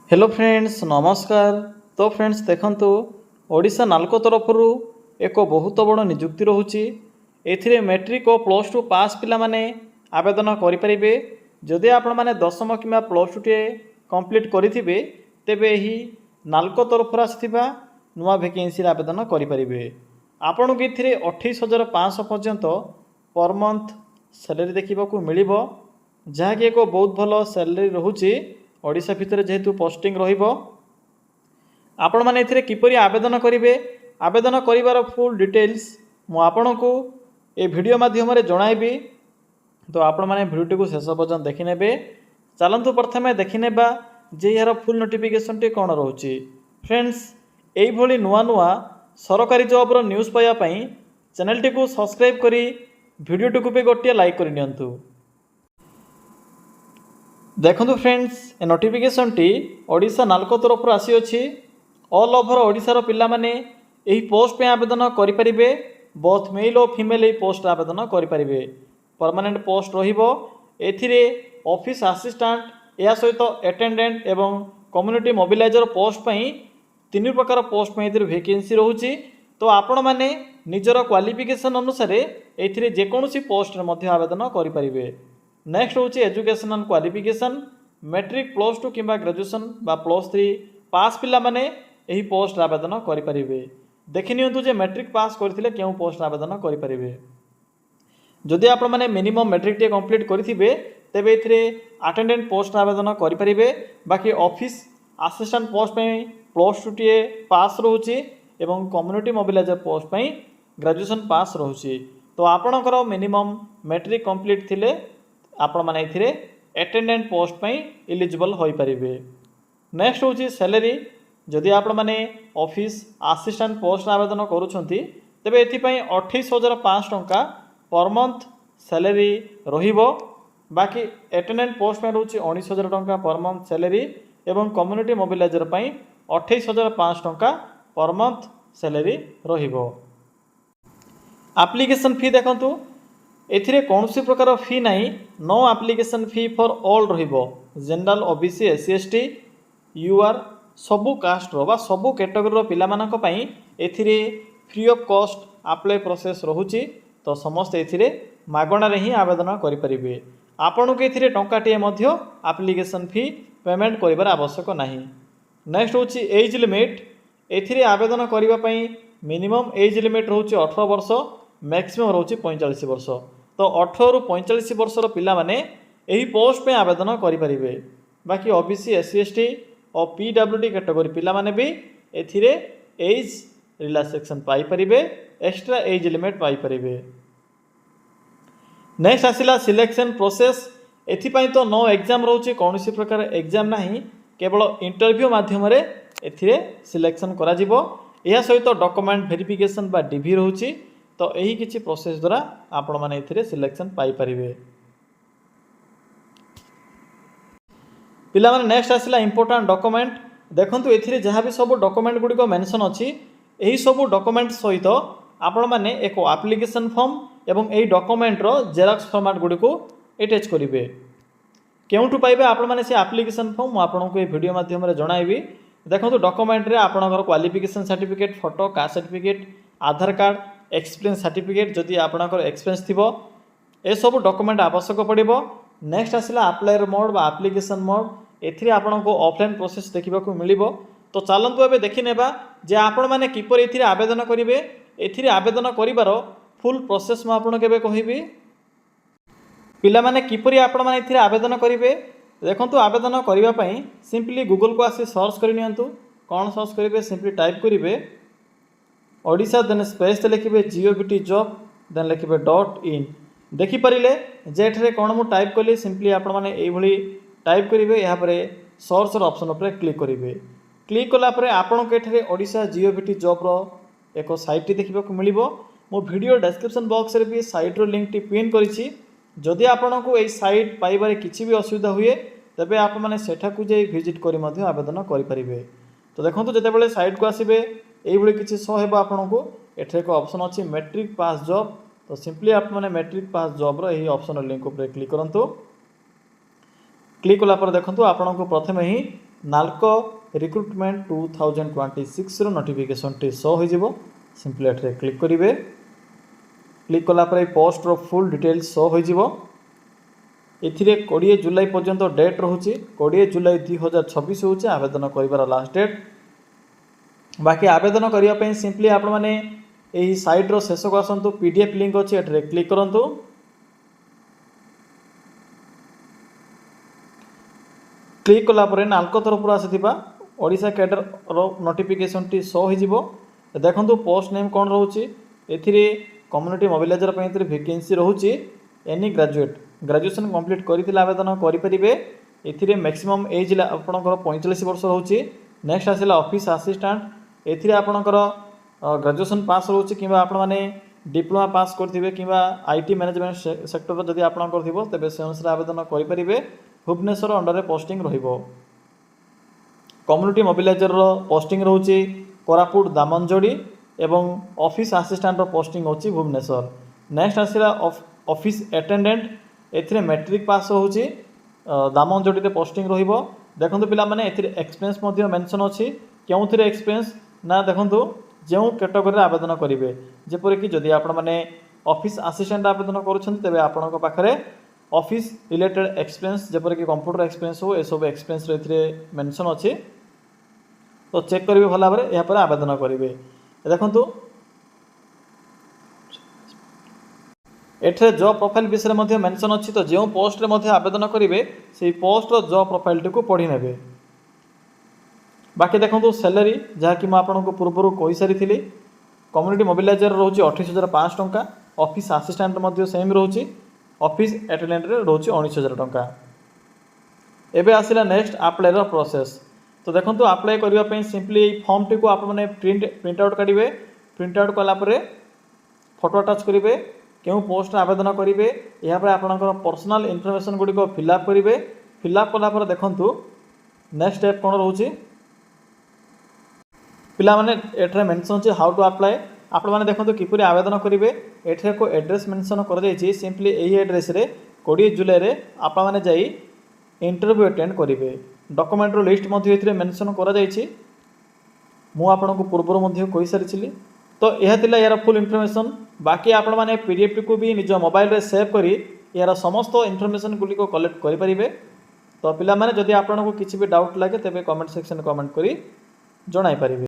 Hello friends नमस्कार। तो friends देखंतु ओडिशा नाल्को तरफ एक बहुत बड़ निजुक्ति रोचे। एथिरे मैट्रिक और प्लस टू पास पिला माने आवेदन करें। जदि आपण मैंने दशम कि प्लस टू टे कंप्लीट करेंगे तेबे ही नाल्को तरफ आसथिबा नुआ वैकेंसी आवेदन करें। आपण को ये 28,500 पर्यंत पर मंथ सैलरी देखा मिल जहाँकि एक बहुत भल सैलरी रोचे। ओडिशा भितर जेहेतु पोस्टिंग रहिबो आपण माने एथिरे किपरि आवेदन करिवे आवेदन करिवार फुल डिटेल्स मु आपनको ए वीडियो माध्यम रे जणाइबी। तो आपण माने वीडियो को शेष पर्यंत देखि नेबे। चलंतु प्रथमे देखि नेबा जे यार फुल नोटिफिकेशन टी कोन रहउची। फ्रेंड्स एई भली नुआ नुआ सरकारी जॉब रो न्यूज़ पाया पई चैनल टी को सब्सक्राइब करी वीडियो टी को पे गोटिया लाइक करि नियंतु। देखो फ्रेंड्स ए नोटिफिकेशन टी ओडिशा नाल्को तरफ आसी अछि। ऑल ओवर ओडिशा पिला माने एही पोस्ट पे आवेदन करि परिबे। बोथ मेल और फीमेल एही पोस्ट आवेदन करि परिबे। परमानेंट पोस्ट रहिबो। एथिरे ऑफिस असिस्टेंट या सहित अटेंडेंट एवं कम्युनिटी मोबिलाइजर पोस्ट पई तीन प्रकार पोस्ट पे एथिरे वैकेंसी रहउची। तो आपण माने निजर क्वालिफिकेशन अनुसार एथिरे जेकोनोसी पोस्ट रे मध्ये आवेदन करि परिबे। नेक्स्ट हूँ educational qualification matric plus two कि ग्रेजुएशन बा प्लस थ्री पास पिला माने यही पोस्ट आवेदन करें। देखि नियंतु जे मैट्रिक पास करथिले केउ पोस्ट आवेदन करें। जदि आपण माने मिनिमम मैट्रिक टे कंप्लीट करिथिबे तेबे एथिरे अटेंडेंट पोस्ट आवेदन करें। बाकी ऑफिस असिस्टेंट पोस्ट पे प्लस टू टे पास रोचे एवं कम्युनिटी मोबिलाइजर पोस्ट पे ग्रेजुएशन पास रोचे। तो आपणकर मिनिमम मैट्रिक कंप्लीट थिले आपण माने एथिरे अटेंडेंट पोस्ट पे एलिजिबल होई परिबे। नेक्स्ट होची सैलरी। जदि आपण माने ऑफिस असिस्टेंट पोस्ट आवेदन करूछंती तबे एथि पई 28,500 टंका पर मंथ सैलरी रहिबो। बाकी अटेंडेंट पोस्ट पे रहउची 19,000 टंका पर मंथ सैलरी एवं कम्युनिटी मोबिलाइजर पई 28,500 टंका पर मंथ सैलरी रहिबो। एप्लीकेशन फी देखंतु एथिरे कौनसी प्रकार फी नहीं। No application fee for all रहिबो। General OBC SC ST UR सबु कास्ट रो बा सबु कैटेगरी रो पिला मानक पई एथिरे free of cost apply process रहउची। तो समस्त एथिरे मागणा रे ही आवेदन करि परिबे। आपन के एथिरे टंकाटिए मध्य एप्लीकेशन फी पेमेंट करिबार आवश्यक नाही। नेक्स्ट होची एज लिमिट। एथिरे आवेदन करिबा पई मिनिमम एज लिमिट रहउची 18 वर्ष मैक्सिमम रहउची 45 वर्ष। तो 18 रु 45 वर्षर पिला माने एही पोस्ट पे आवेदन करि परिबे। बाकी ओबीसी एससी एसटी और पीडब्ल्यूडी कैटेगरी पिला माने भी एथिरे एज रिलैक्सेशन पाई परिबे। एक्स्ट्रा एज लिमिट पाई परिबे। नेक्स्ट आसिला सिलेक्शन प्रोसेस। एथि पई तो नो एग्जाम रहउची कोनोसी प्रकार एग्जाम नाही केवल इंटरव्यू माध्यम रे एथिरे सिलेक्शन करा जिवो। या सहित डॉक्यूमेंट वेरिफिकेशन बा डीवी रहउची। तो यही किसी प्रोसेस द्वारा आपण माने एथिरे सिलेक्शन पाई परिबे। पिला माने नेक्स्ट आसिला इंपोर्टेंट डॉक्यूमेंट। देखंतु एथिरे जहाँ भी सब डॉक्यूमेंट गुडी को मेंशन अछि एही सब डॉक्यूमेंट सहित आपण माने एक एप्लीकेशन फॉर्म एवं एही डॉक्यूमेंट रो जेरॉक्स फॉर्मेट गुडी को अटैच करिवे। केउठु पाइबे आपण माने से एप्लीकेशन फॉर्म मु आपनको ए वीडियो माध्यम रे जणाइबी। देखंतु डॉक्यूमेंट रे आपणकर qualification certificate photo caste certificate Aadhaar card experience certificate जदि आपणकर एक्सपीरियंस थिबो ए सब डॉक्यूमेंट आवश्यक पड़िबो। नेक्स्ट आसिला अप्लाई मोड बा एप्लीकेशन मोड। एथिरे आपनको ऑफलाइन प्रोसेस देखिबा को मिलिबो। तो चलंतु एबे देखि नेबा जे आपण माने किपर एथिरे आवेदन करिवे। एथिरे आवेदन करिवार फुल प्रोसेस म आपण केबे कहिबी। पिला माने किपरि आपण माने एथिरे आवेदन करिवे। देखंतु आवेदन करिवा पई सिंपली गूगल को आसी सर्च करि नियंतु। कोन सर्च करिवे सिंपली टाइप करिवे ओडिशा देन स्पेस लिखिए जीओबीटी जॉब देन लिखिए .in। देखिपारे जेठे कौन मु टाइप कली सिंपली आपण मैंने ये टाइप करेंगे। यहाँ सर्च ऑप्शन पर क्लिक करेंगे। क्लिक कलापर आपण के ओडिशा जीओबीटी जॉब एक साइट देखा मिल। मो वीडियो डिस्क्रिप्शन बॉक्स रे भी साइट रो लिंक टी पिन करी। जदि आपण को यही साइट पाइबारे किसी भी असुविधा हुए तेबे आप माने सेठा को जाई विजिट करी मध्य आवेदन करि परिबे। तो देखंतु जेतेबेले साइट को आसीबे एई भली किछि शो हेबा आपनको एठे एक ऑप्शन अछि मैट्रिक पास जॉब। तो सिंपली आप माने मैट्रिक पास जॉब रो एही ऑप्शन लिंक ऊपर क्लिक करंतु। क्लिक कला पर देखंतु आपनको प्रथमे ही नाल्को रिक्रुटमेंट 2026 नोटिफिकेशन टी शो हो सिंपली एठरे क्लिक करेंगे। क्लिक कलापर पोस्टर फुल डिटेल्स शो हो 20 जुलाई पर्यंत डेट रोचे 20 जुलाई 2026 हूँ आवेदन कर लास्ट डेट। बाकी आवेदन करने सिंपली आपण मैंने यही साइट्र शेष को आसतु पीडीएफ लिंक अच्छी एठरे क्लिक करूँ। क्लिक कलापर नाल्को तरफ आसीथिबा ओडिशा कैडर नोटिफिकेशन टी शो हो देखो पोस्ट नेम कौन रोचे एथिरे कम्युनिटी मोबिलाइजर वैकेंसी रोचे एनी ग्रेजुएशन कंप्लीट करथिले आवेदन करेंगे। एथिरे मैक्सिमम एज आपंकर 45 वर्ष रोचे। नेक्स्ट आसला ऑफिस असिस्टेंट एथिरे आपंकर ग्रेजुएशन पास रोचे कि आपण मैंने डिप्लोमा पास करेंगे कि आईटी मैनेजमेंट सेक्टर जदि आपंकर थी तेज से अनुसार आवेदन करेंगे। भुवनेश्वर अंडर पोस्टिंग रहिबो। कम्युनिटी मोबिलाइजर पोस्टिंग रोचे कोरापुट दामनजोड़ी एवं ऑफिस असिस्टेंट पोस्टिंग होची भुवनेश्वर। नेक्स्ट आसला ऑफिस अटेंडेंट एथिरे मैट्रिक पास होची दामनजोड़ी रे पोस्टिंग रहिबो। देखंतु पिला माने एथिरे एक्सपीरियंस मध्ये मेंशन अछि केउथिरे एक्सपीरियंस ना देखंतु जो कैटेगरी आवेदन करेंगे जेपर कि जदि आपण माने ऑफिस असिस्टेंट आवेदन करुछन तेबे आपणक पाखरे ऑफिस रिलेटेड एक्सपीरियंस जेपर कि कंप्यूटर एक्सपीरियंस हो ए सब एक्सपीरियंस एथिरे मेंशन अछि तो चेक करेंगे भल भाव यहाँ पर आवेदन करेंगे। देखंतु एठे जॉब प्रोफाइल विषय में मेंशन अच्छी तो जो पोस्ट रे आवेदन करेंगे से पोस्ट जॉब प्रोफाइल टी को पढ़ी ने। बाकी देखो सैलरी जहाँकि मुझे पूर्व कही सारी कम्युनिटी मोबिलाइजर रोचे 28,500 टंका ऑफिस असिस्टेंट सेम रोचे ऑफिस अटेंडेंट रोचे 19,000 टंका। एबे आसिला नेक्स्ट अप्लाई प्रोसेस तो देखो अप्लाई करने सिंपली फॉर्म टी को आपने प्रिंट आउट करेंगे। प्रिंट आउट कलापर फोटो अटाच करेंगे क्यों पोस्ट आवेदन करेंगे यहाँ पर आपंकर पर्सनल इनफॉरमेशन गुड़िक फिलअप करेंगे। फिलअप कलापर देखूँ नेक्स्ट स्टेप कौन रोचे पिला माने एठरे मेंशन अछि हाउ टू अप्लाई आपण माने देखंतु किपरि आवेदन करेंगे। एठरे को एड्रेस मेंशन कर जायछि सिंपली एही एड्रेस रे 20 जुलाई रे आपण माने जाई इंटरव्यू अटेंड करेंगे। डॉक्यूमेंट रो लिस्ट मध्ये एथरे मेंशन करा जायछि मु आपनको पूर्व मध्ये कहि सारिछि तो यह थिला यार फुल इनफॉरमेशन। बाकी आपण माने पीडीएफ को भी निज मोबाइल रे सेव करी यार समस्त इनफॉरमेशन गुली को कलेक्ट करि परिबे। तो पिला माने जदि आपनको किछि भी डाउट लागे तेबे कमेंट सेक्शन कमेंट करी जणाई परिबे।